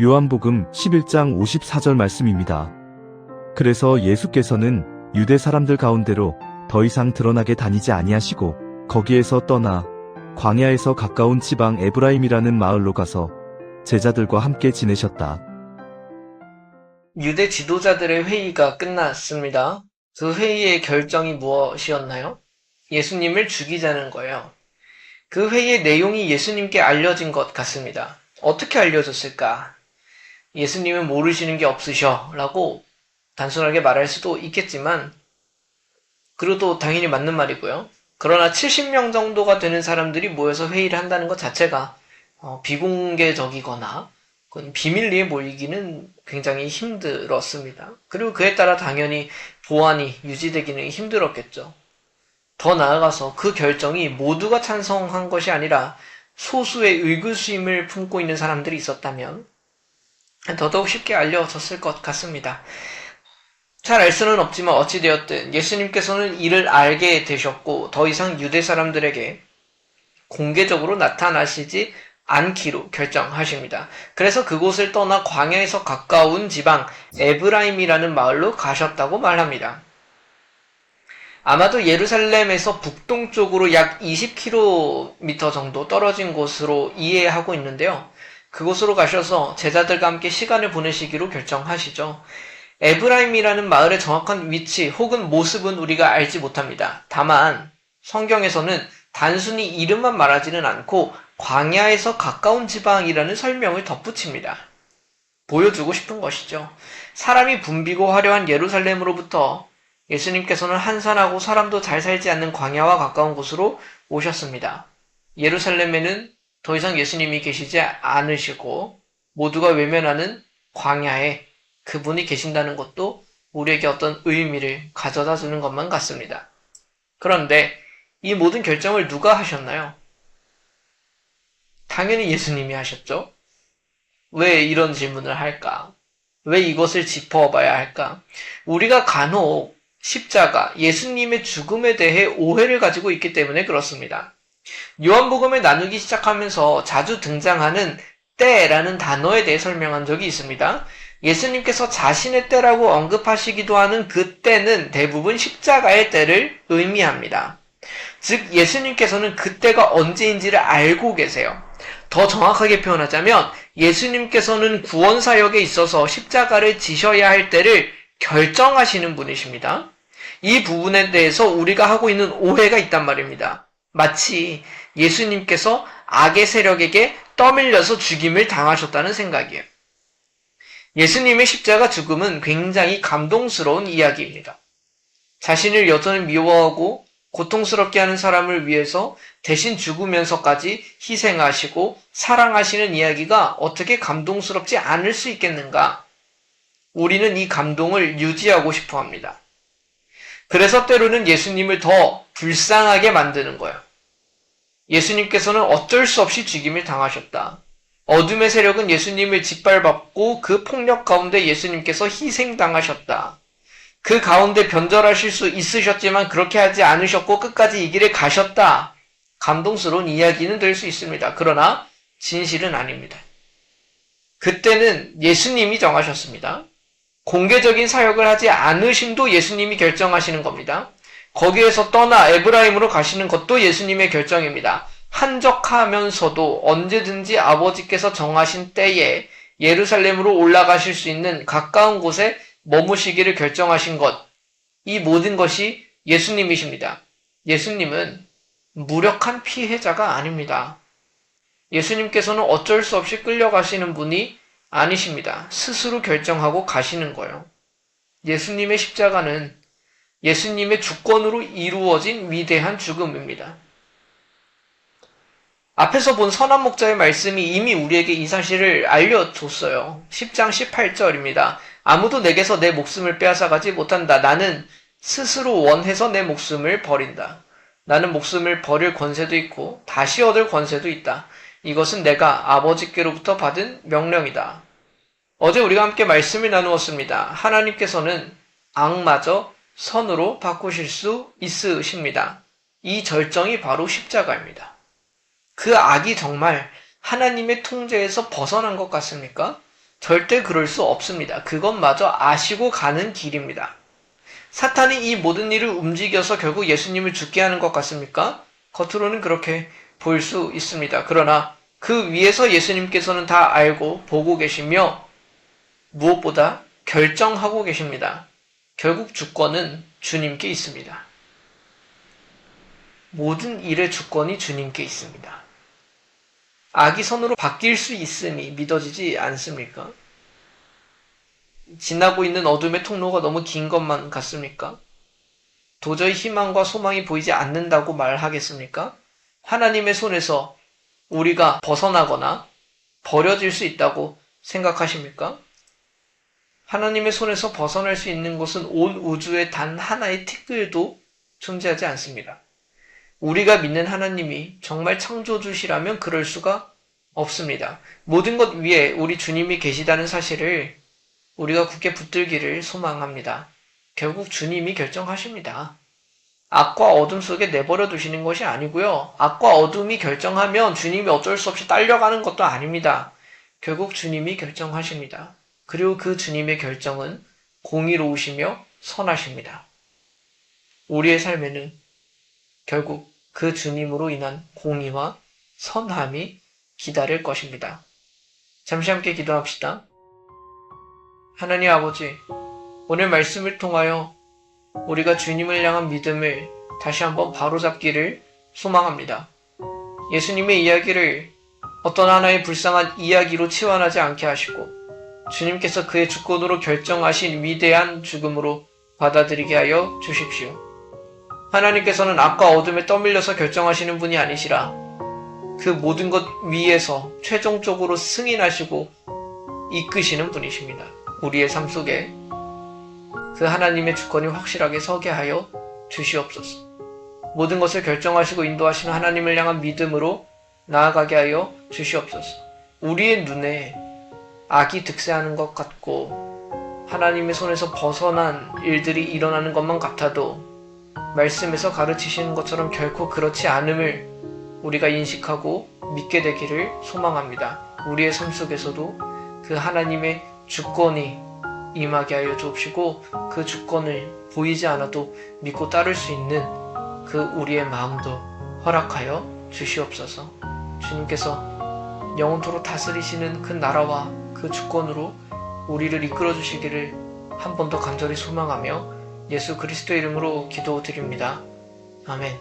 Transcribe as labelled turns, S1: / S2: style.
S1: 요한복음 11장 54절 말씀입니다. 그래서 예수께서는 유대 사람들 가운데로 더 이상 드러나게 다니지 아니하시고 거기에서 떠나 광야에서 가까운 지방 에브라임이라는 마을로 가서 제자들과 함께 지내셨다.
S2: 유대 지도자들의 회의가 끝났습니다. 그 회의의 결정이 무엇이었나요? 예수님을 죽이자는 거예요. 그 회의의 내용이 예수님께 알려진 것 같습니다. 어떻게 알려졌을까? 예수님은 모르시는 게 없으셔 라고 단순하게 말할 수도 있겠지만, 그래도 당연히 맞는 말이고요. 그러나 70명 정도가 되는 사람들이 모여서 회의를 한다는 것 자체가 비공개적이거나 비밀리에 모이기는 굉장히 힘들었습니다. 그리고 그에 따라 당연히 보안이 유지되기는 힘들었겠죠. 더 나아가서 그 결정이 모두가 찬성한 것이 아니라 소수의 의구심을 품고 있는 사람들이 있었다면 더더욱 쉽게 알려졌을 것 같습니다. 잘 알 수는 없지만 어찌되었든 예수님께서는 이를 알게 되셨고 더 이상 유대 사람들에게 공개적으로 나타나시지 않기로 결정하십니다. 그래서 그곳을 떠나 광야에서 가까운 지방 에브라임이라는 마을로 가셨다고 말합니다. 아마도 예루살렘에서 북동쪽으로 약 20km 정도 떨어진 곳으로 이해하고 있는데요. 그곳으로 가셔서 제자들과 함께 시간을 보내시기로 결정하시죠. 에브라임이라는 마을의 정확한 위치 혹은 모습은 우리가 알지 못합니다. 다만 성경에서는 단순히 이름만 말하지는 않고 광야에서 가까운 지방이라는 설명을 덧붙입니다. 보여주고 싶은 것이죠. 사람이 붐비고 화려한 예루살렘으로부터 예수님께서는 한산하고 사람도 잘 살지 않는 광야와 가까운 곳으로 오셨습니다. 예루살렘에는 더 이상 예수님이 계시지 않으시고 모두가 외면하는 광야에 그분이 계신다는 것도 우리에게 어떤 의미를 가져다 주는 것만 같습니다. 그런데 이 모든 결정을 누가 하셨나요? 당연히 예수님이 하셨죠. 왜 이런 질문을 할까? 왜 이것을 짚어봐야 할까? 우리가 간혹 십자가, 예수님의 죽음에 대해 오해를 가지고 있기 때문에 그렇습니다. 요한복음을 나누기 시작하면서 자주 등장하는 때라는 단어에 대해 설명한 적이 있습니다. 예수님께서 자신의 때라고 언급하시기도 하는 그 때는 대부분 십자가의 때를 의미합니다. 즉 예수님께서는 그 때가 언제인지를 알고 계세요. 더 정확하게 표현하자면 예수님께서는 구원사역에 있어서 십자가를 지셔야 할 때를 결정하시는 분이십니다. 이 부분에 대해서 우리가 하고 있는 오해가 있단 말입니다. 마치 예수님께서 악의 세력에게 떠밀려서 죽임을 당하셨다는 생각이에요. 예수님의 십자가 죽음은 굉장히 감동스러운 이야기입니다. 자신을 여전히 미워하고 고통스럽게 하는 사람을 위해서 대신 죽으면서까지 희생하시고 사랑하시는 이야기가 어떻게 감동스럽지 않을 수 있겠는가? 우리는 이 감동을 유지하고 싶어 합니다. 그래서 때로는 예수님을 더 불쌍하게 만드는 거예요. 예수님께서는 어쩔 수 없이 죽임을 당하셨다. 어둠의 세력은 예수님을 짓밟았고 그 폭력 가운데 예수님께서 희생당하셨다. 그 가운데 변절하실 수 있으셨지만 그렇게 하지 않으셨고 끝까지 이 길에 가셨다. 감동스러운 이야기는 될 수 있습니다. 그러나 진실은 아닙니다. 그때는 예수님이 정하셨습니다. 공개적인 사역을 하지 않으심도 예수님이 결정하시는 겁니다. 거기에서 떠나 에브라임으로 가시는 것도 예수님의 결정입니다. 한적하면서도 언제든지 아버지께서 정하신 때에 예루살렘으로 올라가실 수 있는 가까운 곳에 머무시기를 결정하신 것, 이 모든 것이 예수님이십니다. 예수님은 무력한 피해자가 아닙니다. 예수님께서는 어쩔 수 없이 끌려가시는 분이 아니십니다. 스스로 결정하고 가시는 거예요. 예수님의 십자가는 예수님의 주권으로 이루어진 위대한 죽음입니다. 앞에서 본 선한 목자의 말씀이 이미 우리에게 이 사실을 알려줬어요. 10장 18절입니다. 아무도 내게서 내 목숨을 빼앗아가지 못한다. 나는 스스로 원해서 내 목숨을 버린다. 나는 목숨을 버릴 권세도 있고 다시 얻을 권세도 있다. 이것은 내가 아버지께로부터 받은 명령이다. 어제 우리가 함께 말씀을 나누었습니다. 하나님께서는 악마저 선으로 바꾸실 수 있으십니다. 이 절정이 바로 십자가입니다. 그 악이 정말 하나님의 통제에서 벗어난 것 같습니까? 절대 그럴 수 없습니다. 그것마저 아시고 가는 길입니다. 사탄이 이 모든 일을 움직여서 결국 예수님을 죽게 하는 것 같습니까? 겉으로는 그렇게 보일 수 있습니다. 그러나 그 위에서 예수님께서는 다 알고 보고 계시며 무엇보다 결정하고 계십니다. 결국 주권은 주님께 있습니다. 모든 일의 주권이 주님께 있습니다. 악이 선으로 바뀔 수 있음이 믿어지지 않습니까? 지나고 있는 어둠의 통로가 너무 긴 것만 같습니까? 도저히 희망과 소망이 보이지 않는다고 말하겠습니까? 하나님의 손에서 우리가 벗어나거나 버려질 수 있다고 생각하십니까? 하나님의 손에서 벗어날 수 있는 곳은 온 우주에 단 하나의 티끌도 존재하지 않습니다. 우리가 믿는 하나님이 정말 창조주시라면 그럴 수가 없습니다. 모든 것 위에 우리 주님이 계시다는 사실을 우리가 굳게 붙들기를 소망합니다. 결국 주님이 결정하십니다. 악과 어둠 속에 내버려 두시는 것이 아니고요. 악과 어둠이 결정하면 주님이 어쩔 수 없이 딸려가는 것도 아닙니다. 결국 주님이 결정하십니다. 그리고 그 주님의 결정은 공의로우시며 선하십니다. 우리의 삶에는 결국 그 주님으로 인한 공의와 선함이 기다릴 것입니다. 잠시 함께 기도합시다. 하나님 아버지, 오늘 말씀을 통하여 우리가 주님을 향한 믿음을 다시 한번 바로잡기를 소망합니다. 예수님의 이야기를 어떤 하나의 불쌍한 이야기로 치환하지 않게 하시고 주님께서 그의 주권으로 결정하신 위대한 죽음으로 받아들이게 하여 주십시오. 하나님께서는 악과 어둠에 떠밀려서 결정하시는 분이 아니시라 그 모든 것 위에서 최종적으로 승인하시고 이끄시는 분이십니다. 우리의 삶 속에 그 하나님의 주권이 확실하게 서게 하여 주시옵소서. 모든 것을 결정하시고 인도하시는 하나님을 향한 믿음으로 나아가게 하여 주시옵소서. 우리의 눈에 악이 득세하는 것 같고 하나님의 손에서 벗어난 일들이 일어나는 것만 같아도 말씀에서 가르치시는 것처럼 결코 그렇지 않음을 우리가 인식하고 믿게 되기를 소망합니다. 우리의 삶 속에서도 그 하나님의 주권이 임하게 하여 주옵시고 그 주권을 보이지 않아도 믿고 따를 수 있는 그 우리의 마음도 허락하여 주시옵소서. 주님께서 영원토록 다스리시는 그 나라와 그 주권으로 우리를 이끌어 주시기를 한 번 더 간절히 소망하며 예수 그리스도 이름으로 기도드립니다. 아멘.